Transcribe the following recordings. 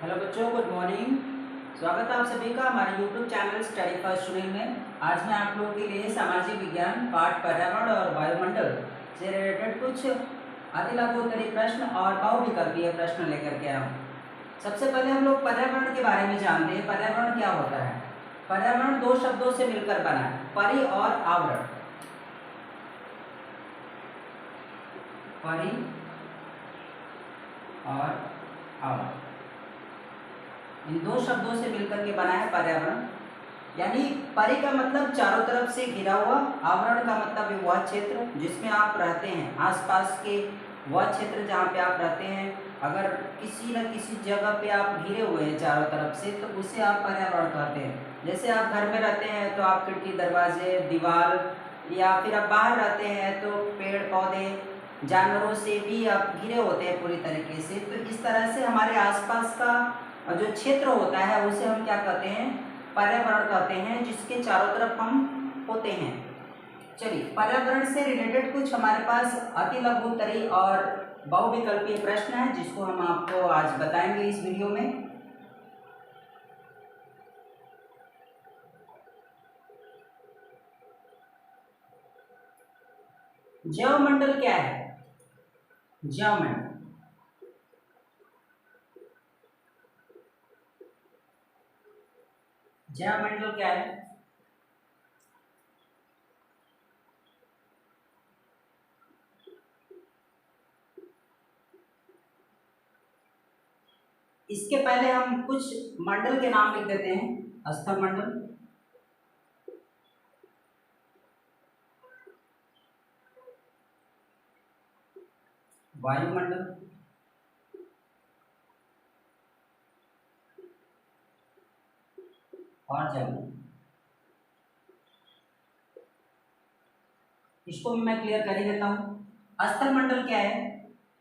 Hello बच्चों, good morning. स्वागत है आप सभी का हमारे YouTube channel study for student में। आज मैं आप लोगों के लिए सामाजिक विज्ञान पाठ पर्यावरण और वायुमंडल से रिलेटेड कुछ अति लघु उत्तरीय प्रश्न और बहुविकल्पीय प्रश्न लेकर के आया हूँ। सबसे पहले हम लोग पर्यावरण के बारे में जानते हैं। पर्यावरण क्या होता है? पर्यावरण दो शब्दों से मिलकर बना है, परि और आवरण। परि और आवरण, इन दो शब्दों से मिलकर के बना है पर्यावरण। यानी परि का मतलब चारों तरफ से घिरा हुआ, आवरण का मतलब वह क्षेत्र जिसमें आप रहते हैं, आसपास के वह क्षेत्र जहाँ पे आप रहते हैं। अगर किसी न किसी जगह पे आप घिरे हुए हैं चारों तरफ से, तो उसे आप पर्यावरण कहते हैं। जैसे आप घर में रहते हैं तो आप खिड़की, दरवाजे, दीवार, या फिर आप बाहर रहते हैं तो पेड़ पौधे, जानवरों से भी आप घिरे होते हैं पूरी तरीके से। तो इस तरह से हमारे आसपास का जो क्षेत्र होता है उसे हम क्या कहते हैं? पर्यावरण कहते हैं, जिसके चारों तरफ हम होते हैं। चलिए, पर्यावरण से रिलेटेड कुछ हमारे पास अति लघु उत्तरीय और बहुविकल्पीय प्रश्न है, जिसको हम आपको आज बताएंगे इस वीडियो में। जैवमंडल क्या है? जैवमंडल जैवमंडल क्या है? इसके पहले हम कुछ मंडल के नाम लिख देते हैं। स्थल मंडल, वायुमंडल, और जलमंडल। इसको भी मैं क्लियर कर ही देता हूँ। स्थल मंडल क्या है?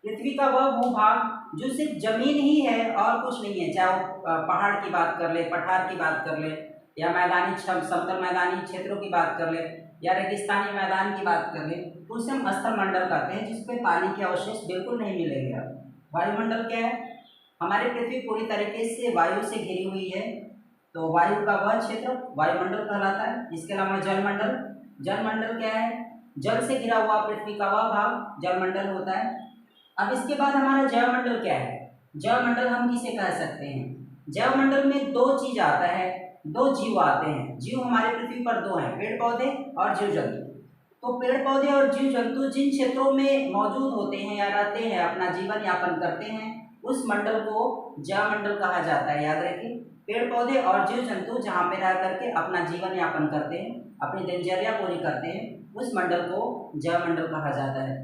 पृथ्वी का वह भूभाग जो सिर्फ जमीन ही है और कुछ नहीं है। चाहे वो पहाड़ की बात कर ले, पठार की बात कर ले, या मैदानी समतल मैदानी क्षेत्रों की बात कर ले, या रेगिस्तानी मैदान की बात कर ले, तो उसे हम स्थल मंडल कहते हैं, जिसपे पानी के अवशेष बिल्कुल नहीं मिलेंगे। वायुमंडल क्या है? हमारी पृथ्वी पूरी तरीके से वायु से घिरी हुई है, तो वायु का वह क्षेत्र वायुमंडल कहलाता है। इसके अलावा जलमंडल, जलमंडल क्या है? जल से घिरा हुआ पृथ्वी का वह भाग जलमंडल होता है। अब इसके बाद हमारा जैवमंडल क्या है? जैवमंडल हम किसे कह सकते हैं? जैवमंडल में दो चीज आता है, दो जीव आते हैं। जीव हमारे पृथ्वी पर दो हैं, पेड़ पौधे और जीव जंतु। तो पेड़ पौधे और जीव जंतु जिन क्षेत्रों में मौजूद होते हैं या रहते हैं, अपना जीवन यापन करते हैं, उस मंडल को जैवमंडल कहा जाता है। याद रखिए, पेड़ पौधे और जीव जंतु जहाँ पे रह करके अपना जीवन यापन करते हैं, अपनी दिनचर्या पूरी करते हैं, उस मंडल को जैवमंडल कहा जाता है।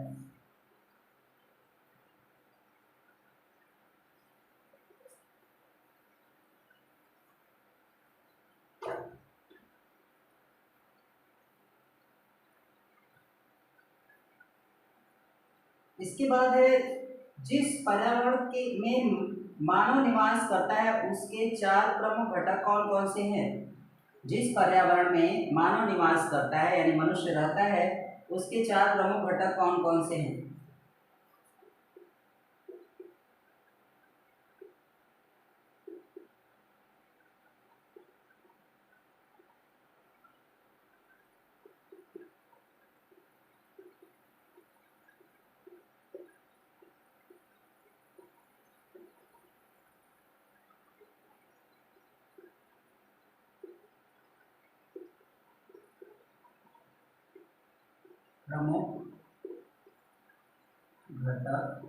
इसके बाद है, जिस पर्यावरण के में मानव निवास करता है उसके चार प्रमुख घटक कौन कौन से हैं? जिस पर्यावरण में मानव निवास करता है यानी मनुष्य रहता है, उसके चार प्रमुख घटक कौन कौन से हैं? प्रमुख घटक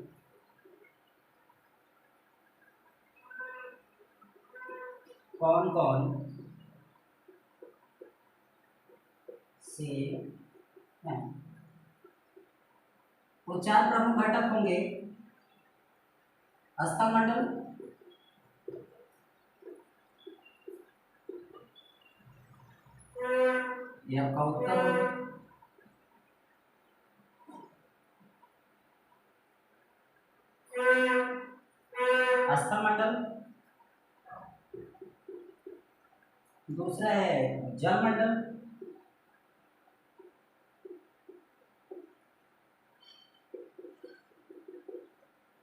कौन कौन से हैं? वो चार प्रमुख घटक होंगे। स्थलमंडल, ये आपका उत्तर होगा। स्थलमंडल, दूसरा है जलमंडल,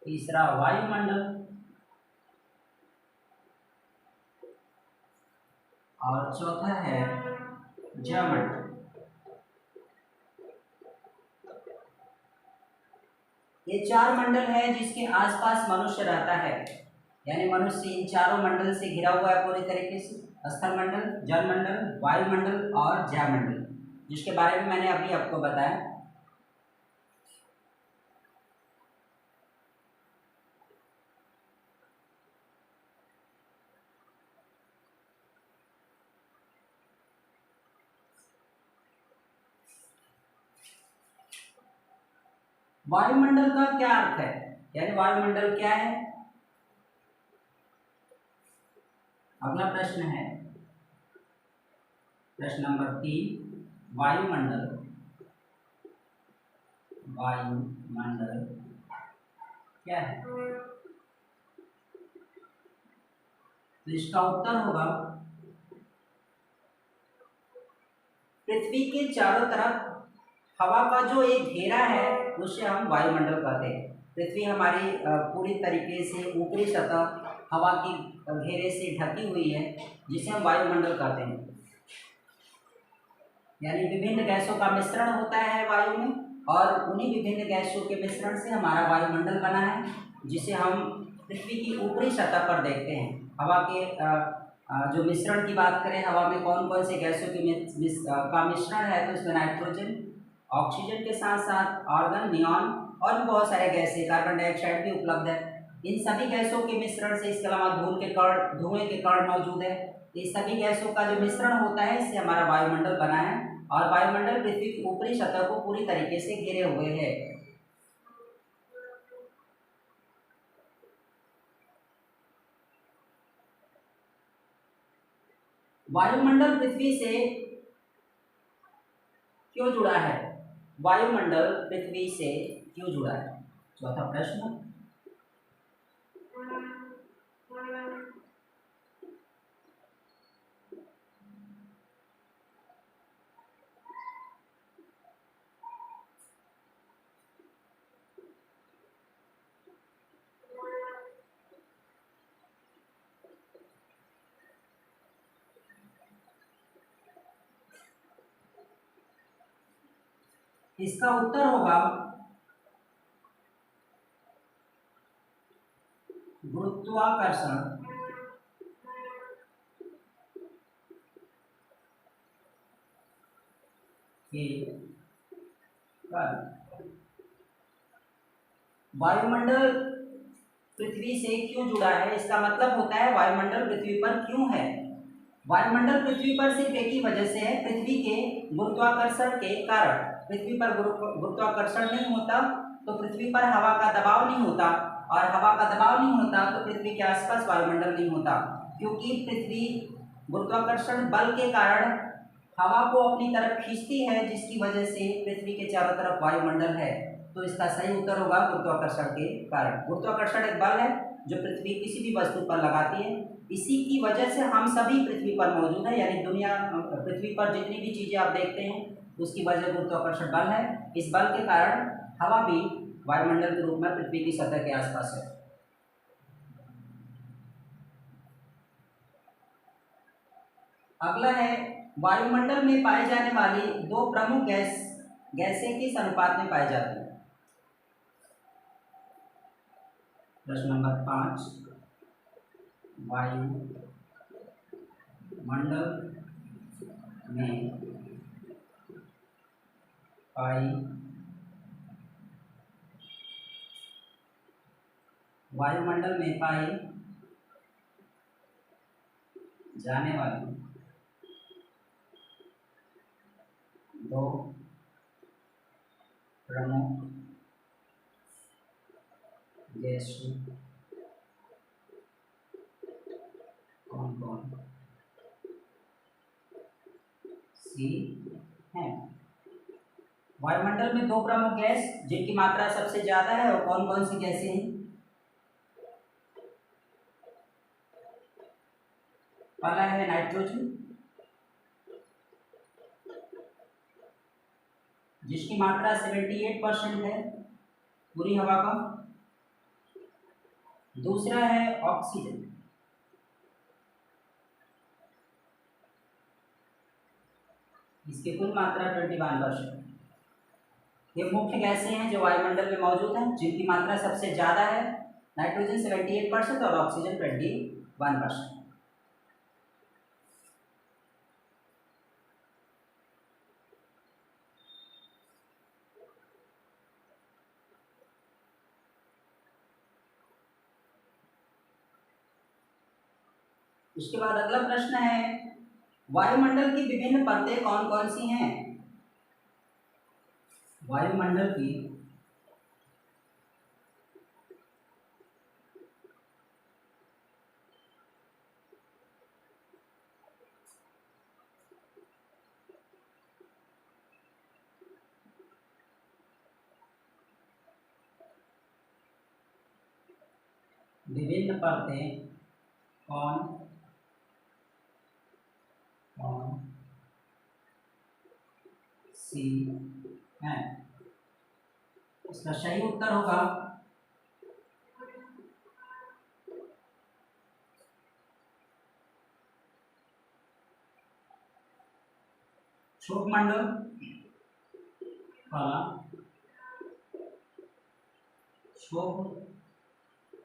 तीसरा वायुमंडल, ये चार मंडल है जिसके आसपास मनुष्य रहता है, यानी मनुष्य इन चारों मंडल से घिरा हुआ है पूरी तरीके से। स्थल मंडल, जल मंडल, वायुमंडल और ज्यामंडल, जिसके बारे में मैंने अभी आपको बताया। वायुमंडल का क्या अर्थ है, यानी वायुमंडल क्या है? अगला प्रश्न है प्रश्न नंबर 3, वायुमंडल। वायुमंडल क्या है? तो इसका उत्तर होगा पृथ्वी के चारों तरफ हवा का जो एक घेरा है उसे हम वायुमंडल कहते हैं। पृथ्वी हमारी पूरी तरीके से ऊपरी सतह हवा की घेरे से ढकी हुई है, जिसे हम वायुमंडल कहते हैं। यानी विभिन्न गैसों का मिश्रण होता है वायु में, और उन्हीं विभिन्न गैसों के मिश्रण से हमारा वायुमंडल बना है, जिसे हम पृथ्वी की ऊपरी सतह पर देखते हैं। हवा के जो मिश्रण की बात करें, हवा में कौन कौन से गैसों का मिश्रण है, तो इसमें नाइट्रोजन, ऑक्सीजन के साथ साथ आर्गन, नियॉन और भी बहुत सारे गैसें, कार्बन डाइऑक्साइड भी उपलब्ध है। इन सभी गैसों के मिश्रण से, इसके अलावा धुएं के कण मौजूद है। इस सभी गैसों का जो मिश्रण होता है, इससे हमारा वायुमंडल बना है, और वायुमंडल पृथ्वी की ऊपरी सतह को पूरी तरीके से घेरे हुए है। वायुमंडल पृथ्वी से क्यों जुड़ा है? वायुमंडल पृथ्वी से क्यों जुड़ा है? चौथा प्रश्न। इसका उत्तर होगा गुरुत्वाकर्षण के कारण। वायुमंडल पृथ्वी से क्यों जुड़ा है, इसका मतलब होता है वायुमंडल पृथ्वी पर क्यों है। वायुमंडल पृथ्वी पर सिर्फ एक ही वजह से है, पृथ्वी के गुरुत्वाकर्षण के कारण। पृथ्वी पर गुरुत्वाकर्षण नहीं होता तो पृथ्वी पर हवा का दबाव नहीं होता, और हवा का दबाव नहीं होता तो पृथ्वी के आसपास वायुमंडल नहीं होता, क्योंकि पृथ्वी गुरुत्वाकर्षण बल के कारण हवा को अपनी तरफ खींचती है, जिसकी वजह से पृथ्वी के चारों तरफ वायुमंडल है। तो इसका सही उत्तर होगा गुरुत्वाकर्षण के कारण। गुरुत्वाकर्षण एक बल है जो पृथ्वी किसी भी वस्तु पर लगाती है, इसी की वजह से हम सभी पृथ्वी पर मौजूद हैं। यानी दुनिया, पृथ्वी पर जितनी भी चीज़ें आप देखते हैं उसकी वजह गुरुत्वाकर्षण बल है। इस बल के कारण हवा भी वायुमंडल के रूप में पृथ्वी की सतह के आसपास है। अगला है वायुमंडल में पाए जाने वाली दो प्रमुख गैसें किस अनुपात में पाई जाती है? प्रश्न नंबर 5, वायुमंडल में पाई वायुमंडल में पाई जाने वाली दो प्रमुख गैसें कौन कौन सी हैं? वायुमंडल में दो प्रमुख गैस जिनकी मात्रा सबसे ज्यादा है, और कौन कौन सी गैसें हैं? पहला है नाइट्रोजन, जिसकी मात्रा 78% है पूरी हवा का। दूसरा है ऑक्सीजन, इसकी कुल मात्रा 21%। ये मुख्य गैसें हैं जो वायुमंडल में मौजूद हैं, जिनकी मात्रा सबसे ज़्यादा है। नाइट्रोजन 78% और ऑक्सीजन 21%। उसके बाद अगला प्रश्न है, वायुमंडल की विभिन्न परतें कौन कौन सी हैं? वायुमंडल की विभिन्न परतें कौन कौन सी हैं? इसका सही उत्तर होगा क्षोभ मंडल, पहला क्षोभ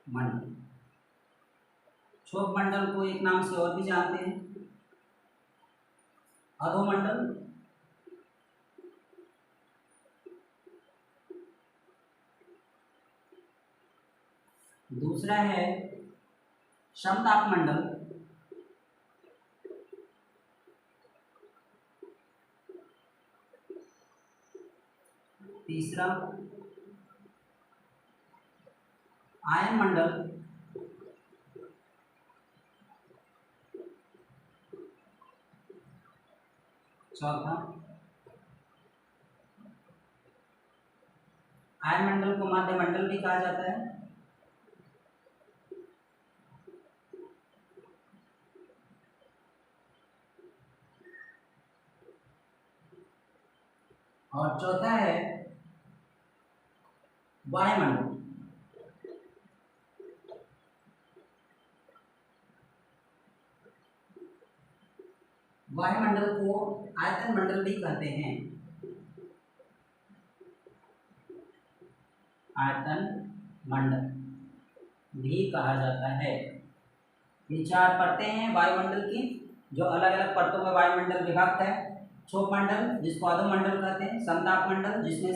मंडल। क्षोभ मंडल को एक नाम से और भी जानते हैं, अधोमंडल। दूसरा है समताप मंडल। तीसरा आयन मंडल। चौथा आयन मंडल को माध्य मंडल भी कहा जाता है। और चौथा है वायुमंडल। वायुमंडल को आयतन मंडल भी कहते हैं। आयतन मंडल भी कहा जाता है। ये चार परतें हैं वायुमंडल की, जो अलग अलग परतों में वायुमंडल विभक्त है। क्षोभ मंडल, जिसको अधोमंडल कहते हैं। समताप मंडल, जिसमें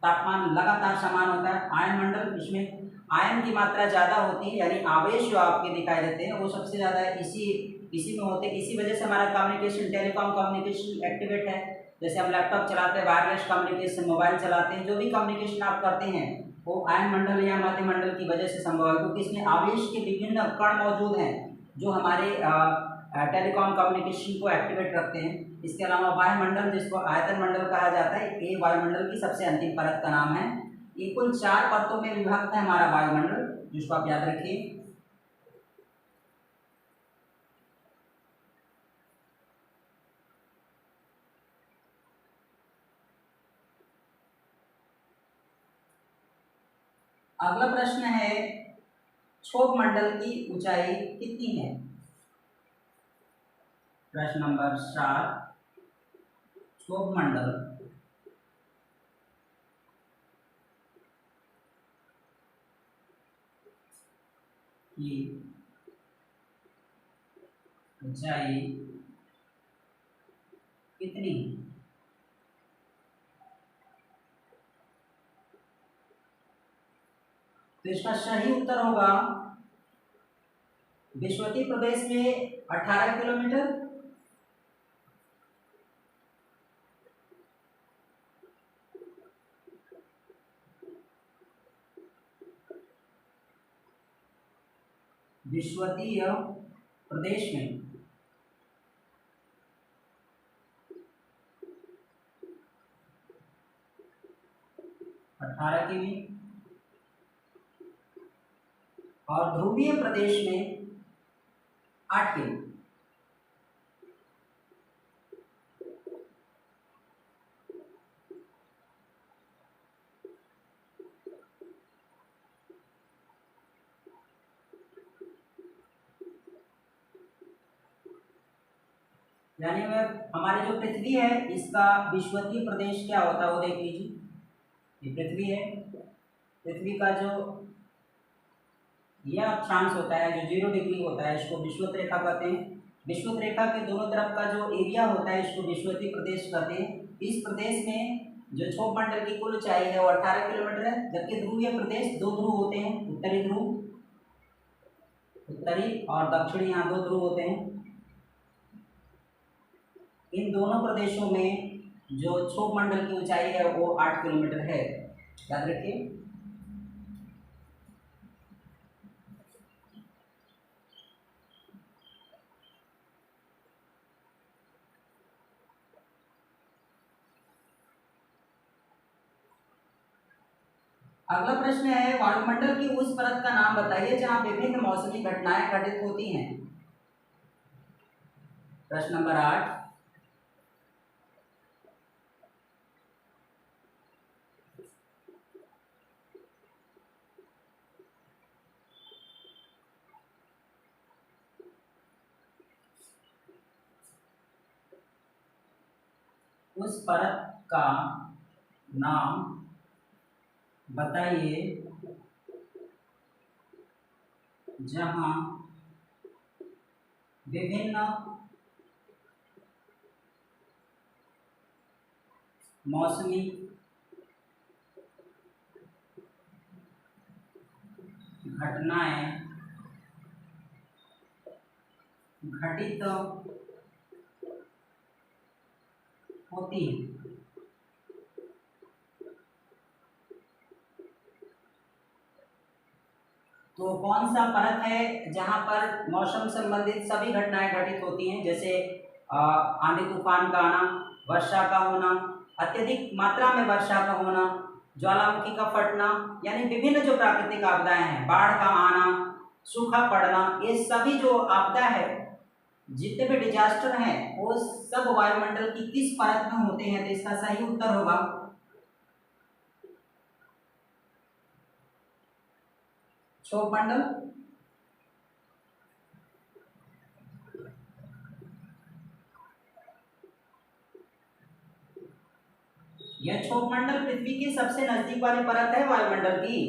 तापमान लगातार समान होता है। आयन मंडल, जिसमें आयन की मात्रा ज़्यादा होती है, यानी आवेश जो आपके दिखाई देते हैं वो सबसे ज़्यादा इसी में होते हैं। इसी वजह से हमारा कम्युनिकेशन, टेलीकॉम कम्युनिकेशन एक्टिवेट है। जैसे हम लैपटॉप चलाते हैं, वायरलेस कम्युनिकेशन, मोबाइल चलाते हैं, जो भी कम्युनिकेशन आप करते हैं वो आयन मंडल या माध्य मंडल की वजह से संभव है, क्योंकि इसमें आवेश के विभिन्न कण मौजूद हैं जो हमारे टेलीकॉम कम्युनिकेशन को एक्टिवेट रखते हैं। इसके अलावा वायुमंडल, जिसको आयतन मंडल कहा जाता है, ये वायुमंडल की सबसे अंतिम परत का नाम है। ये कुल चार परतों में विभक्त है हमारा वायुमंडल, जिसको आप याद रखिए। अगला प्रश्न है, क्षोभ मंडल की ऊंचाई कितनी है? प्रश्न नंबर 7, क्षोभ मंडल की ऊंचाई कितनी है? तो इसका सही उत्तर होगा विश्वती प्रदेश में 18 किलोमीटर। विश्वतीय प्रदेश में 18 किमी और ध्रुवीय प्रदेश में 8 किमी। यानी हमारे जो पृथ्वी है, इसका विषुवतीय प्रदेश क्या होता है वो देख लीजिए। ये पृथ्वी है। पृथ्वी का जो यह अक्षांश होता है जो 0 डिग्री होता है इसको विषुवत रेखा कहते हैं। विषुवत रेखा के दोनों तरफ का जो एरिया होता है इसको विषुवतीय प्रदेश कहते हैं। इस प्रदेश में जो क्षोभ मंडल की कुल ऊंचाई है वो 18 किलोमीटर है, जबकि ध्रुवीय प्रदेश 2 ध्रुव होते हैं, उत्तरी ध्रुव, उत्तरी और दक्षिणी, यहाँ 2 ध्रुव होते हैं। इन दोनों प्रदेशों में जो क्षोभ मंडल की ऊंचाई है वो 8 किलोमीटर है, याद रखिए। अगला प्रश्न है वायुमंडल की उस परत का नाम बताइए जहां विभिन्न मौसमी घटनाएं घटित होती हैं। प्रश्न नंबर 8। उस परत का नाम बताइए जहां विभिन्न मौसमी घटनाएं घटित होती हैं। तो कौन सा परत है जहां पर मौसम संबंधित सभी घटनाएं घटित होती हैं, जैसे आंधी तूफान का आना, वर्षा का होना, अत्यधिक मात्रा में वर्षा का होना, ज्वालामुखी का फटना, यानी विभिन्न जो प्राकृतिक आपदाएं हैं, बाढ़ का आना, सूखा पड़ना, ये सभी जो आपदा है, जितने भी डिजास्टर हैं वो सब वायुमंडल की किस परत में होते हैं? तो इसका सही उत्तर होगा क्षोभ मंडल। यह क्षोभ मंडल पृथ्वी की सबसे नजदीक वाली परत है वायुमंडल की।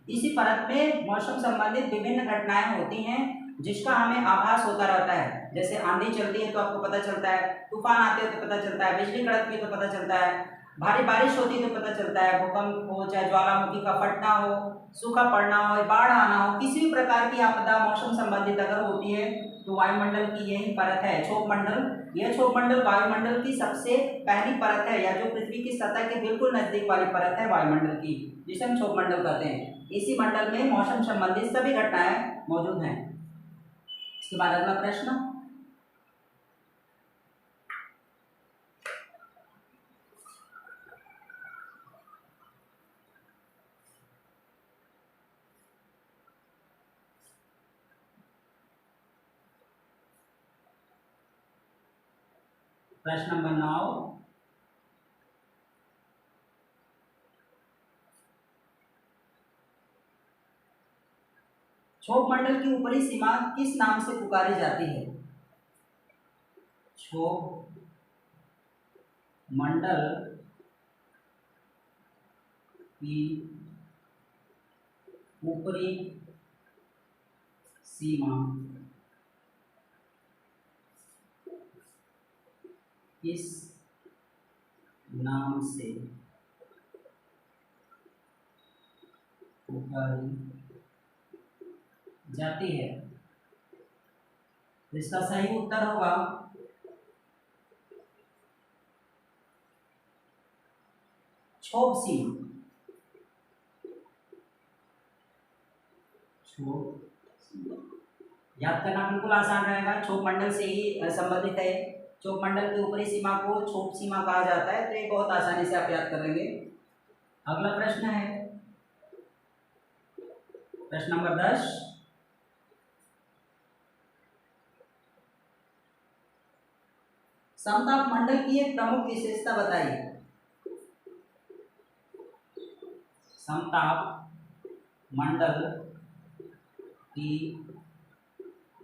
इसी परत में मौसम संबंधित विभिन्न घटनाएं होती हैं जिसका हमें आभास होता रहता है। जैसे आंधी चलती है तो आपको पता चलता है, तूफान आते हैं तो पता चलता है, बिजली कड़कती है तो पता चलता है, भारी बारिश होती है तो पता चलता है, भूकंप हो, चाहे ज्वालामुखी का फटना हो, सूखा पड़ना हो, बाढ़ आना हो, किसी भी प्रकार की आपदा मौसम संबंधित अगर होती है तो वायुमंडल की यही परत है क्षोभ मंडल। यह क्षोभ मंडल वायुमंडल की सबसे पहली परत है, या जो पृथ्वी की सतह के बिल्कुल नजदीक वाली परत है वायुमंडल की, जिसे हम क्षोभ मंडल कहते हैं। इसी मंडल में मौसम संबंधित सभी घटनाएं मौजूद हैं। इसके बाद अगला प्रश्न, प्रश्न नंबर 9। क्षोभ मंडल की ऊपरी सीमा किस नाम से पुकारी जाती है? क्षोभ मंडल की ऊपरी सीमा किस नाम से पुकारी जाती है? इसका सही उत्तर होगा क्षोभ सीमा। क्षोभ याद करना बिल्कुल आसान रहेगा, क्षोभ मंडल से ही संबंधित है। क्षोभ मंडल की ऊपरी सीमा को क्षोभ सीमा कहा जाता है, तो ये बहुत आसानी से आप याद कर लेंगे। अगला प्रश्न है प्रश्न नंबर 10। समताप मंडल की एक प्रमुख विशेषता बताइए। समताप मंडल की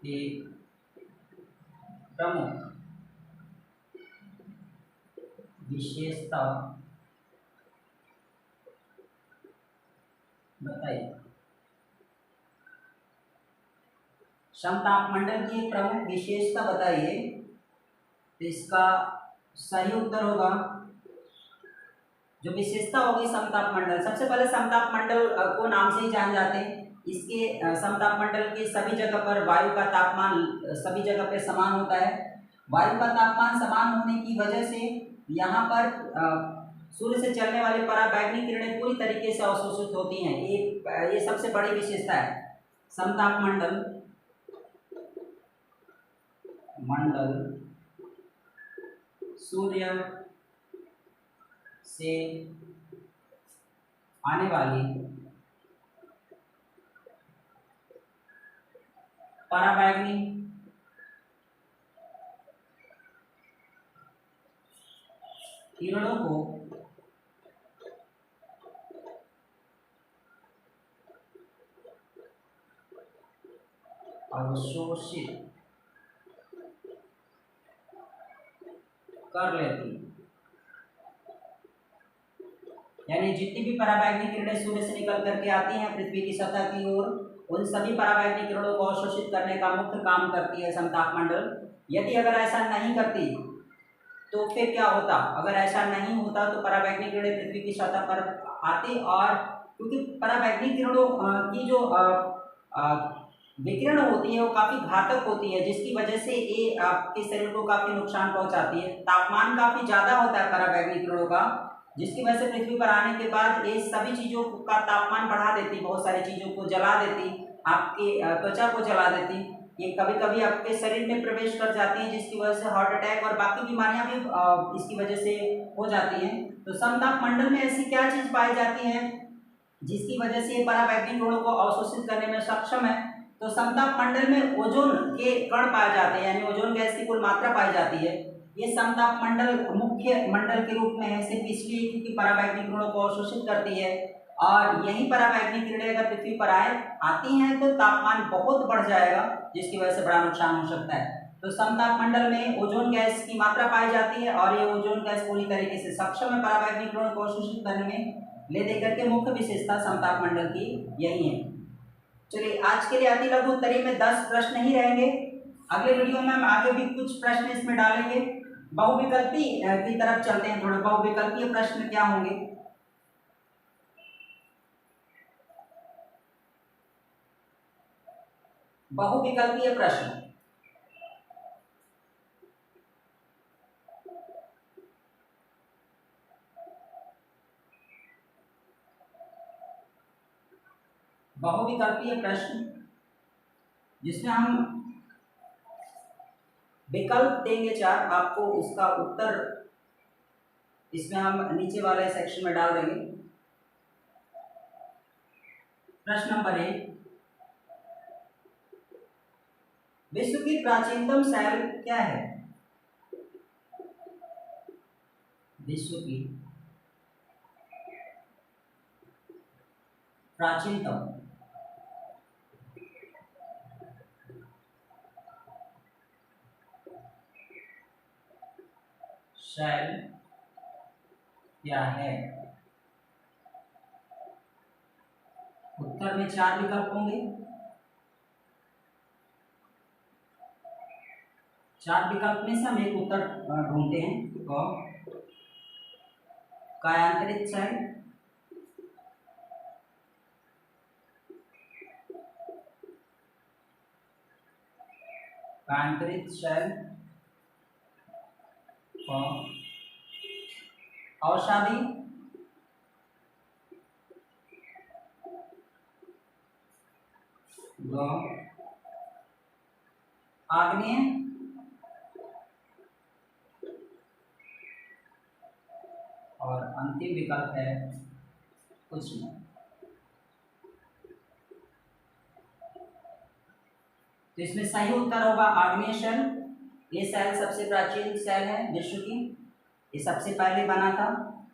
एक प्रमुख विशेषता बताइए। समतापमंडल की एक प्रमुख विशेषता बताइए। तो इसका सही उत्तर होगा, जो विशेषता होगी समतापमंडल, सबसे पहले समतापमंडल को नाम से ही जान जाते हैं। इसके समतापमंडल के सभी जगह पर वायु का तापमान सभी जगह पे समान होता है। वायु का तापमान समान होने की वजह से यहाँ पर सूर्य से चलने वाली पराबैंगनी किरणें पूरी तरीके से अवशोषित होती हैं। ये सबसे बड़ी विशेषता है। समतापमंडल सूर्य से आने वाली पराबैंगनी किरणों को अवशोषित कर लेती है। यानी जितनी भी पराबैंगनी किरणें सूर्य से निकल करके आती हैं पृथ्वी की सतह की ओर, उन सभी पराबैंगनी किरणों को अवशोषित करने का मुख्य काम करती है समतापमंडल। यदि अगर ऐसा नहीं करती तो फिर क्या होता? अगर ऐसा नहीं होता तो पराबैंगनी किरणें पृथ्वी की सतह पर आती, और क्योंकि पराबैंगनी किरणों की जो विकिरण होती है वो काफ़ी घातक होती है, जिसकी वजह से ये आपके शरीर को काफ़ी नुकसान पहुंचाती है। तापमान काफ़ी ज़्यादा होता है पराबैंगनी किरणों का, जिसकी वजह से पृथ्वी पर आने के बाद ये सभी चीज़ों का तापमान बढ़ा देती, बहुत सारी चीज़ों को जला देती, आपकी त्वचा को जला देती। ये कभी कभी आपके शरीर में प्रवेश कर जाती हैं, जिसकी वजह से हार्ट अटैक और बाकी बीमारियां भी इसकी वजह से हो जाती हैं। तो समतापमंडल में ऐसी क्या चीज़ पाई जाती है जिसकी वजह से पराबैंगनी किरणों को अवशोषित करने में सक्षम है? तो समतापमंडल में ओजोन के कण पाए जाते हैं, यानी ओजोन गैस की कुल मात्रा पाई जाती है। ये समतापमंडल मुख्य मंडल के रूप में है सिर्फ इसलिए क्योंकि पराबैंगनी किरणों को अवशोषित करती है, और यही पराबैंगनी किरणें अगर पृथ्वी पर आती हैं तो तापमान बहुत बढ़ जाएगा, जिसकी वजह से बड़ा नुकसान हो सकता है। तो समतापमंडल में ओजोन गैस की मात्रा पाई जाती है, और ये ओजोन गैस पूरी तरीके से सक्षम है पराबैंगनी किरणों को अवशोषित करने में। ले देकर के मुख्य विशेषता समतापमंडल की यही है। चलिए, आज के लिए अति लघु उत्तरीय में 10 प्रश्न ही रहेंगे। अगले वीडियो में हम आगे भी कुछ प्रश्न इसमें डालेंगे। बहुविकल्पी की तरफ चलते हैं थोड़े। बहुविकल्पीय प्रश्न क्या होंगे? बहुविकल्पीय प्रश्न बहुविकल्पीय प्रश्न जिसमें हम विकल्प देंगे 4, आपको उसका उत्तर इसमें हम नीचे वाले सेक्शन में डाल देंगे। प्रश्न नंबर 1, विश्व की प्राचीनतम शैल क्या है? विश्व की प्राचीनतम शैल क्या है? उत्तर में 4 विकल्प होंगे। 4 विकल्प में से हम एक उत्तर ढूंढते हैं। और कायांतरित शैल, कायांतरित शैल और औषधि व आग्नेय और अंतिम विकल्प है कुछ नहीं। तो इसमें सही उत्तर होगा आग्नेय शैल। ये शैल सबसे प्राचीन शैल है विश्व की, ये सबसे पहले बना था।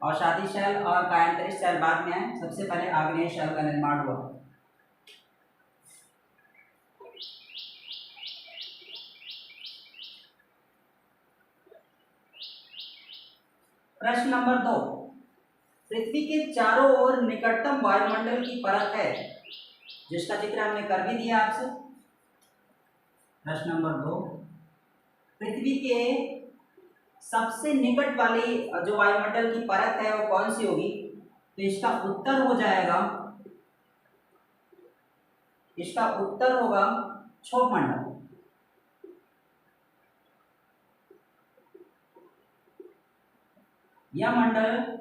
औषधि शैल और कायांतरित शैल बाद में आए, सबसे पहले आग्नेय शैल का निर्माण हुआ। प्रश्न नंबर 2, पृथ्वी के चारों ओर निकटतम वायुमंडल की परत है, जिसका जिक्र हमने कर भी दिया आपसे। प्रश्न नंबर 2, पृथ्वी के सबसे निकट वाली जो वायुमंडल की परत है वो कौन सी होगी? तो इसका उत्तर हो जाएगा, इसका उत्तर होगा क्षोभ मंडल। यह मंडल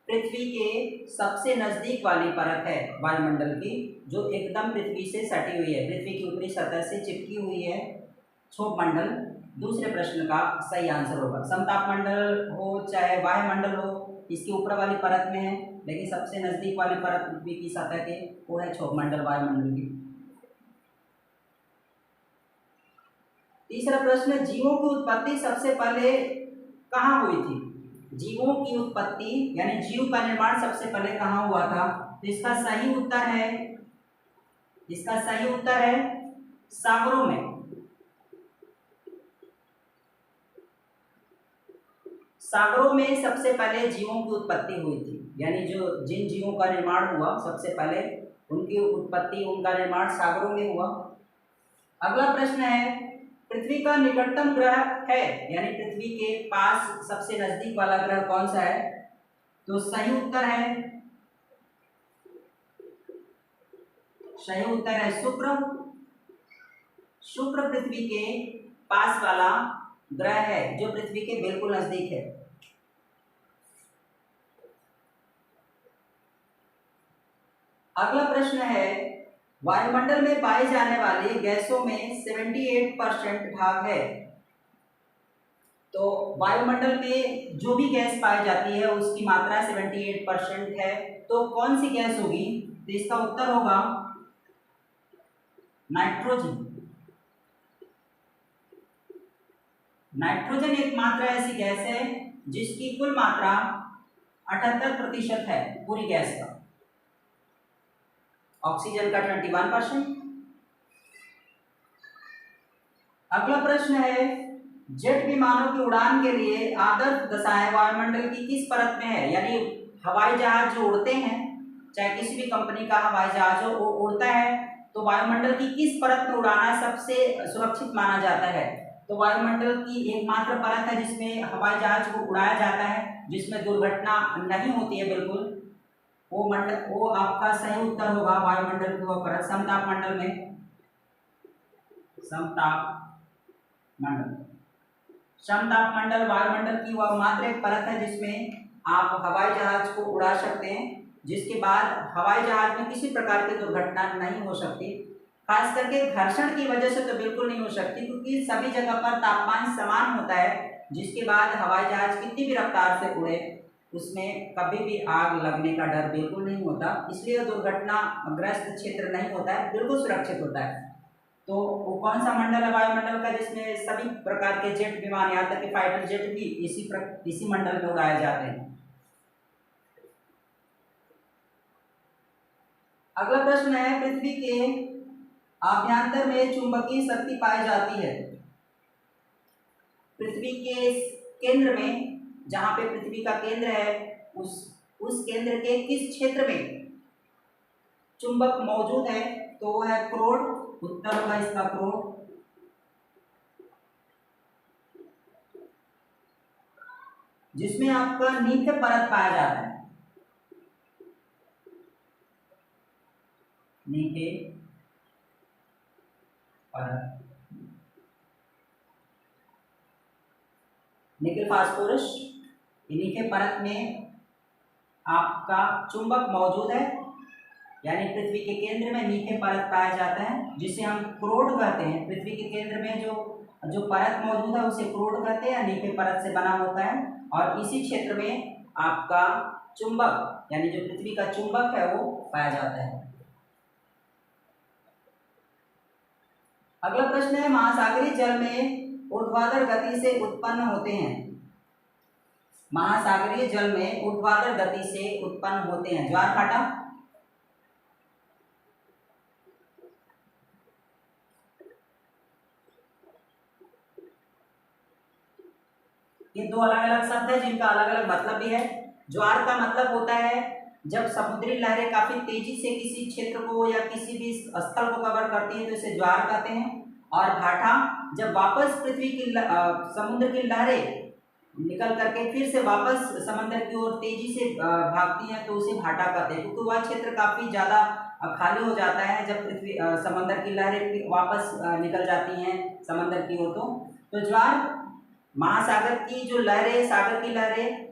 पृथ्वी के सबसे नजदीक वाली परत है वायुमंडल की, जो एकदम पृथ्वी से सटी हुई है, पृथ्वी की ऊपरी सतह से चिपकी हुई है, क्षोभ मंडल दूसरे प्रश्न का सही आंसर होगा। समताप मंडल हो चाहे वायुमंडल हो, इसके ऊपर वाली परत में है, लेकिन सबसे नजदीक वाली परत पृथ्वी की सतह के वो है क्षोभ मंडल वायुमंडल की। तीसरा प्रश्न, जीवों की उत्पत्ति सबसे पहले कहाँ हुई थी? जीवों की उत्पत्ति यानी जीव का निर्माण सबसे पहले कहाँ हुआ था? तो इसका सही उत्तर है, इसका सही उत्तर है सागरों में। सागरों में सबसे पहले जीवों की उत्पत्ति हुई थी, यानी जो जिन जीवों का निर्माण हुआ सबसे पहले उनकी उत्पत्ति, उनका निर्माण सागरों में हुआ। अगला प्रश्न है, पृथ्वी का निकटतम ग्रह है, यानी पृथ्वी के पास सबसे नजदीक वाला ग्रह कौन सा है? तो सही उत्तर है, सही उत्तर है शुक्र। शुक्र पृथ्वी के पास वाला ग्रह है, जो पृथ्वी के बिल्कुल नजदीक है। अगला प्रश्न है, वायुमंडल में पाई जाने वाली गैसों में 78% भाग है। तो वायुमंडल में जो भी गैस पाई जाती है उसकी मात्रा 78% है, तो कौन सी गैस होगी? तो इसका उत्तर होगा नाइट्रोजन। नाइट्रोजन एकमात्र ऐसी गैस है जिसकी कुल मात्रा 78% है पूरी गैस का। ऑक्सीजन का 21%। अगला प्रश्न है, जेट विमानों की उड़ान के लिए आदर्श दशाएं वायुमंडल की किस परत में है? यानी हवाई जहाज जो उड़ते हैं, चाहे किसी भी कंपनी का हवाई जहाज हो, वो उड़ता है तो वायुमंडल की किस परत में उड़ाना सबसे सुरक्षित माना जाता है? तो वायुमंडल की एकमात्र परत है जिसमें हवाई जहाज को उड़ाया जाता है, जिसमें दुर्घटना नहीं होती है बिल्कुल, वो आपका सही उत्तर होगा वायुमंडल की वह परत समताप मंडल में। समताप मंडल, समताप मंडल वायुमंडल की वह मात्र एक परत है जिसमें आप हवाई जहाज को उड़ा सकते हैं, जिसके बाद हवाई जहाज में किसी प्रकार की दुर्घटना नहीं हो सकती। खास करके घर्षण की वजह से तो बिल्कुल नहीं हो सकती, क्योंकि सभी जगह पर तापमान समान होता है, जिसके बाद हवाई जहाज कितनी भी रफ्तार से उड़े उसमें कभी भी आग लगने का डर बिल्कुल नहीं होता, इसलिए दुर्घटनाग्रस्त क्षेत्र नहीं होता है, बिल्कुल सुरक्षित होता है। तो वो कौन सा मंडल है वायुमंडल का जिसमें सभी प्रकार के जेट विमान, यहाँ तक कि फाइटर जेट भी इसी मंडल में उड़ाए जाते हैं? अगला प्रश्न है, पृथ्वी के आभ्यंतर में चुंबकीय शक्ति पाई जाती है। पृथ्वी के केंद्र में, जहां पे पृथ्वी का केंद्र है, उस केंद्र के किस क्षेत्र में चुंबक मौजूद है? तो वो है क्रोड। उत्तर होगा इसका क्रोड। जिसमें आपका नीचे परत पाया जाता है, नीचे परत, निकेल फास्फोरस, नीचे परत में आपका चुंबक मौजूद है, यानी पृथ्वी के केंद्र में नीचे परत पाया जाता है, जिसे हम क्रोड कहते हैं। पृथ्वी के केंद्र में जो परत मौजूद है उसे क्रोड कहते हैं, नीचे परत से बना होता है, और इसी क्षेत्र में आपका चुंबक यानी जो पृथ्वी का चुंबक है वो पाया जाता है। अगला प्रश्न है, महासागरीय जल में ऊर्ध्वाधर गति से उत्पन्न होते हैं। महासागरीय जल में ऊर्ध्वाधर गति से उत्पन्न होते हैं। ज्वार भाटा, ये दो अलग अलग शब्द है जिनका अलग अलग मतलब भी है। ज्वार का मतलब होता है जब समुद्री लहरें काफी तेजी से किसी क्षेत्र को या किसी भी स्थल को कवर करती है तो इसे ज्वार कहते हैं। और भाटा जब वापस पृथ्वी की समुद्र की लहरें निकल करके फिर से वापस समंदर की ओर तेजी से भागती हैं तो उसे भाटा कहते हैं, क्योंकि वह क्षेत्र काफी ज्यादा खाली हो जाता है जब पृथ्वी समंदर की लहरें वापस निकल जाती हैं समंदर की ओर। तो ज्वार महासागर की जो लहरें, सागर की लहरें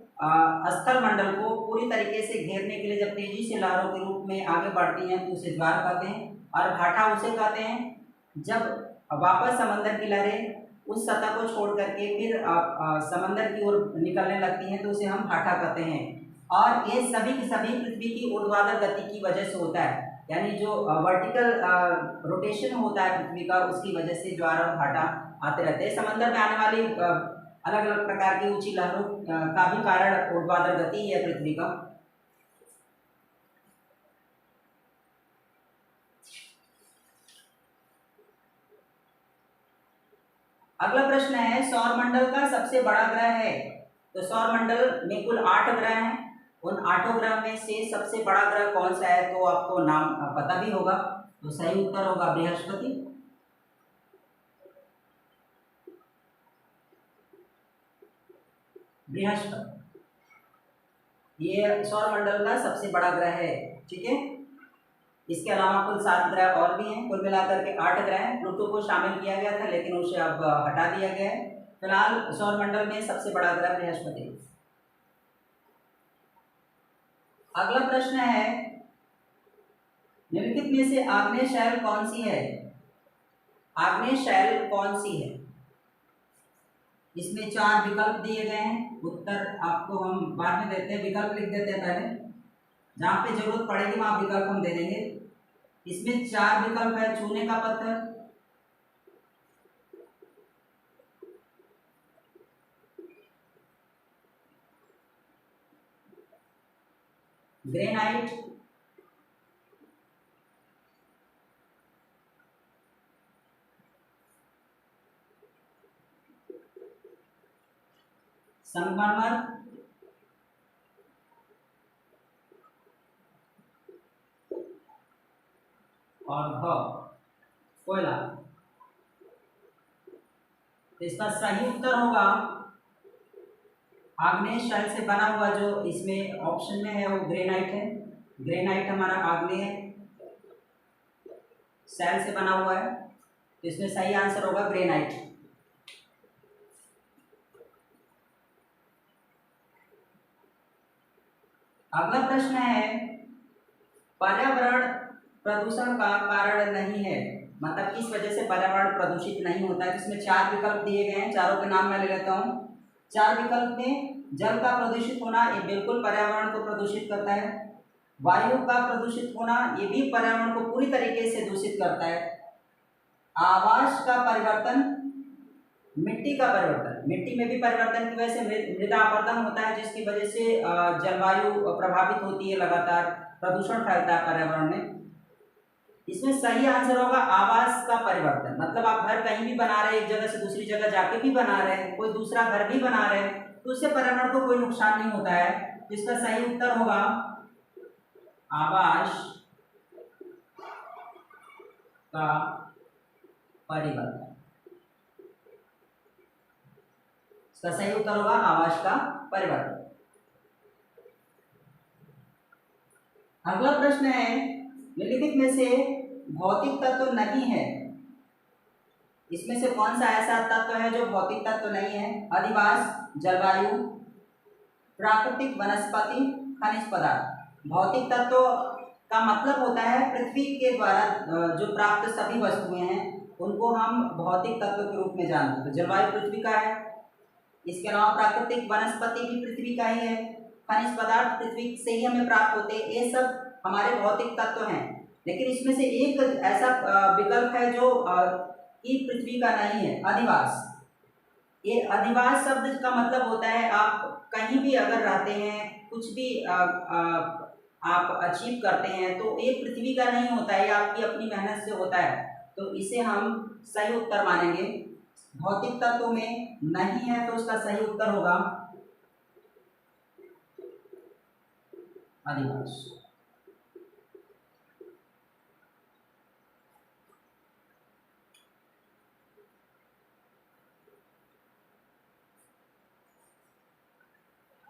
स्थल मंडल को पूरी तरीके से घेरने के लिए जब तेजी से लहरों के रूप में आगे बढ़ती हैं तो उसे ज्वार कहते हैं। और भाटा उसे कहते हैं जब वापस समंदर की लहरें उस सतह को छोड़ करके फिर समंदर की ओर निकलने लगती हैं तो उसे हम भाटा कहते हैं। और ये सभी की सभी पृथ्वी की ऊर्ध्वाधर गति की वजह से होता है, यानी जो वर्टिकल रोटेशन होता है पृथ्वी का, उसकी वजह से ज्वार और भाटा आते रहते हैं। समंदर में आने वाली अलग अलग प्रकार की ऊंची लहरों का भी कारण ऊर्ध्वाधर गति है पृथ्वी का। अगला प्रश्न है सौर मंडल का सबसे बड़ा ग्रह है। तो सौर मंडल में कुल 8 ग्रह हैं, उन 8 ग्रह में से सबसे बड़ा ग्रह कौन सा है तो आपको नाम पता भी होगा। तो सही उत्तर होगा बृहस्पति। बृहस्पति ये सौर मंडल का सबसे बड़ा ग्रह है, ठीक है। इसके अलावा कुल 7 ग्रह और भी हैं, कुल मिलाकर के 8 ग्रह हैं। प्लूटो को शामिल किया गया था लेकिन उसे अब हटा दिया गया है। फिलहाल सौर मंडल में सबसे बड़ा ग्रह बृहस्पति। अगला प्रश्न है निम्नलिखित में से आग्नेय शैल कौन सी है। आग्नेय शैल कौन सी है? इसमें 4 विकल्प दिए गए हैं, उत्तर आपको हम बाद में देते हैं, विकल्प लिख देते हैं पहले, जहाँ पे जरूरत पड़ेगी वहाँ विकल्प हम दे देंगे। इसमें 4 विकल्प है चूने का पत्थर, ग्रेनाइट, संगमरमर और कोयला। तो इसका सही उत्तर होगा आग्नेय शैल से बना हुआ जो इसमें ऑप्शन में है वो ग्रेनाइट है। ग्रेनाइट हमारा आग्नेय शैल से बना हुआ है, तो इसमें सही आंसर होगा ग्रेनाइट। अगला प्रश्न है पर्यावरण प्रदूषण का कारण नहीं है, मतलब किस वजह से पर्यावरण प्रदूषित नहीं होता है। इसमें 4 विकल्प दिए गए हैं, चारों के नाम मैं ले लेता हूँ। 4 विकल्प में जल का प्रदूषित होना ये बिल्कुल पर्यावरण को प्रदूषित करता है, वायु का प्रदूषित होना ये भी पर्यावरण को पूरी तरीके से दूषित करता है, आवास का परिवर्तन, मिट्टी का परिवर्तन, मिट्टी में भी परिवर्तन की वजह से मृदा अपरदन होता है जिसकी वजह से जलवायु प्रभावित होती है, लगातार प्रदूषण फैलता है पर्यावरण में। इसमें सही आंसर होगा आवास का परिवर्तन, मतलब आप घर कहीं भी बना रहे हैं, एक जगह से दूसरी जगह जाके भी बना रहे हैं, कोई दूसरा घर भी बना रहे हैं, तो उससे पर्यावरण को कोई नुकसान नहीं होता है। इसका सही उत्तर होगा आवास का परिवर्तन। इसका सही उत्तर होगा आवास का परिवर्तन। अगला प्रश्न है निम्नलिखित में से भौतिक तत्व नहीं है, इसमें से कौन सा ऐसा तत्व है जो भौतिक तत्व नहीं है। अधिवास, जलवायु, प्राकृतिक वनस्पति, खनिज पदार्थ। भौतिक तत्व का मतलब होता है पृथ्वी के द्वारा जो प्राप्त सभी वस्तुएं हैं उनको हम भौतिक तत्व के रूप में जानते हैं। तो जलवायु पृथ्वी का है, इसके अलावा प्राकृतिक वनस्पति भी पृथ्वी का ही है, खनिज पदार्थ पृथ्वी से ही हमें प्राप्त होते हैं, ये सब हमारे भौतिक तत्व हैं। लेकिन इसमें से एक ऐसा विकल्प है जो कि पृथ्वी का नहीं है, अधिवास। ये अधिवास शब्द का मतलब होता है आप कहीं भी अगर रहते हैं, कुछ भी आप अचीव करते हैं तो ये पृथ्वी का नहीं होता है, ये आपकी अपनी मेहनत से होता है, तो इसे हम सही उत्तर मानेंगे। भौतिक तत्व में नहीं है तो उसका सही उत्तर होगा अधिभाष।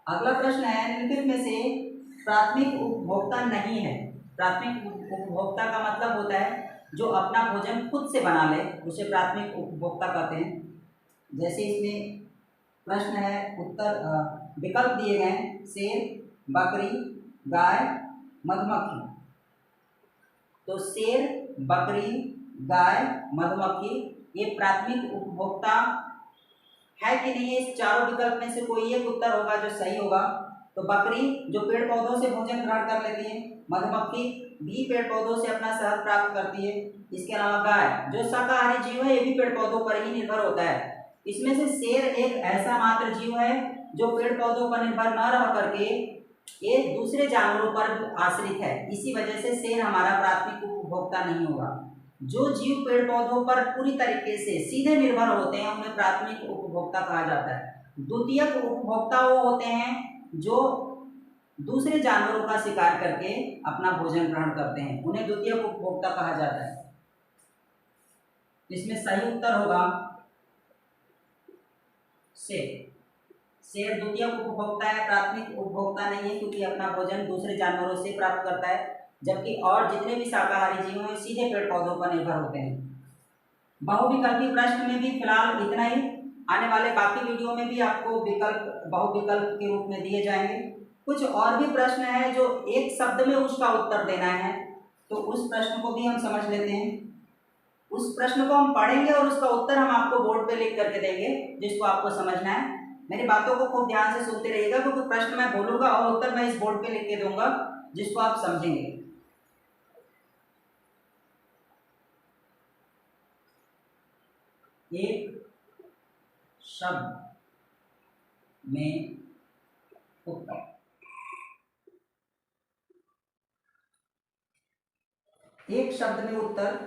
अगला प्रश्न है, निम्नलिखित में से प्राथमिक उपभोक्ता नहीं है। प्राथमिक उपभोक्ता का मतलब होता है जो अपना भोजन खुद से बना ले, उसे प्राथमिक उपभोक्ता कहते हैं। जैसे इसमें प्रश्न है, उत्तर विकल्प दिए गए हैं, शेर, बकरी, गाय, मधुमक्खी। तो शेर, बकरी, गाय, मधुमक्खी ये प्राथमिक उपभोक्ता है कि नहीं है? इस चारों विकल्प में से कोई एक उत्तर होगा जो सही होगा। तो बकरी जो पेड़ पौधों से भोजन ग्रहण कर लेती है, मधुमक्खी भी पेड़ पौधों से अपना शहद प्राप्त करती है, इसके अलावा गाय जो शाकाहारी जीव है, ये भी पेड़ पौधों पर ही निर्भर होता है। इसमें से शेर एक ऐसा मात्र जीव है जो पेड़ पौधों पर निर्भर न रह करके ये दूसरे जानवरों पर आश्रित है, इसी वजह से शेर हमारा प्राथमिक उपभोक्ता नहीं होगा। जो जीव पेड़ पौधों पर पूरी तरीके से सीधे निर्भर होते हैं उन्हें प्राथमिक उपभोक्ता कहा जाता है। द्वितीयक उपभोक्ता वो होते हैं जो दूसरे जानवरों का शिकार करके अपना भोजन ग्रहण करते हैं, उन्हें द्वितीयक उपभोक्ता कहा जाता है। इसमें सही उत्तर होगा शेर। शेर द्वितीयक उपभोक्ता है, प्राथमिक उपभोक्ता नहीं है, क्योंकि अपना भोजन दूसरे जानवरों से प्राप्त करता है, जबकि और जितने भी शाकाहारी जीव हैं सीधे पेड़ पौधों पर निर्भर होते हैं। बहुविकल्पी प्रश्न में भी फिलहाल इतना ही। आने वाले बाकी वीडियो में भी आपको विकल्प बहुविकल्प के रूप में दिए जाएंगे। कुछ और भी प्रश्न है जो एक शब्द में उसका उत्तर देना है, तो उस प्रश्न को भी हम समझ लेते हैं। उस प्रश्न को हम पढ़ेंगे और उसका उत्तर हम आपको बोर्ड पे लिख करके देंगे, जिसको आपको समझना है। मेरी बातों को खूब ध्यान से सुनते रहिएगा, क्योंकि प्रश्न मैं बोलूंगा और उत्तर मैं इस बोर्ड पे लिख के दूंगा, जिसको आप समझेंगे। एक शब्द में उत्तर। एक शब्द में उत्तर।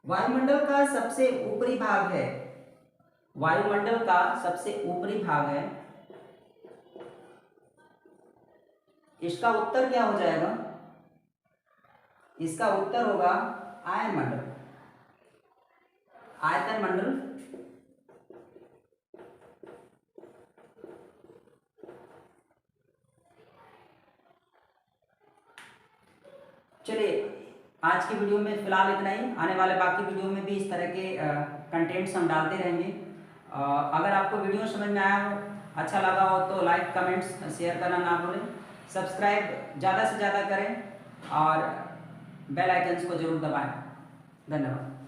वायुमंडल का सबसे ऊपरी भाग है, वायुमंडल का सबसे ऊपरी भाग है, इसका उत्तर क्या हो जाएगा? इसका उत्तर होगा आयन मंडल, आयतन मंडल। चलिए आज की वीडियो में फिलहाल इतना ही। आने वाले बाकी वीडियो में भी इस तरह के कंटेंट्स हम डालते रहेंगे। अगर आपको वीडियो समझ में आया हो, अच्छा लगा हो, तो लाइक, कमेंट्स, शेयर करना ना भूलें। सब्सक्राइब ज़्यादा से ज़्यादा करें और बेल आइकन्स को जरूर दबाएं। धन्यवाद।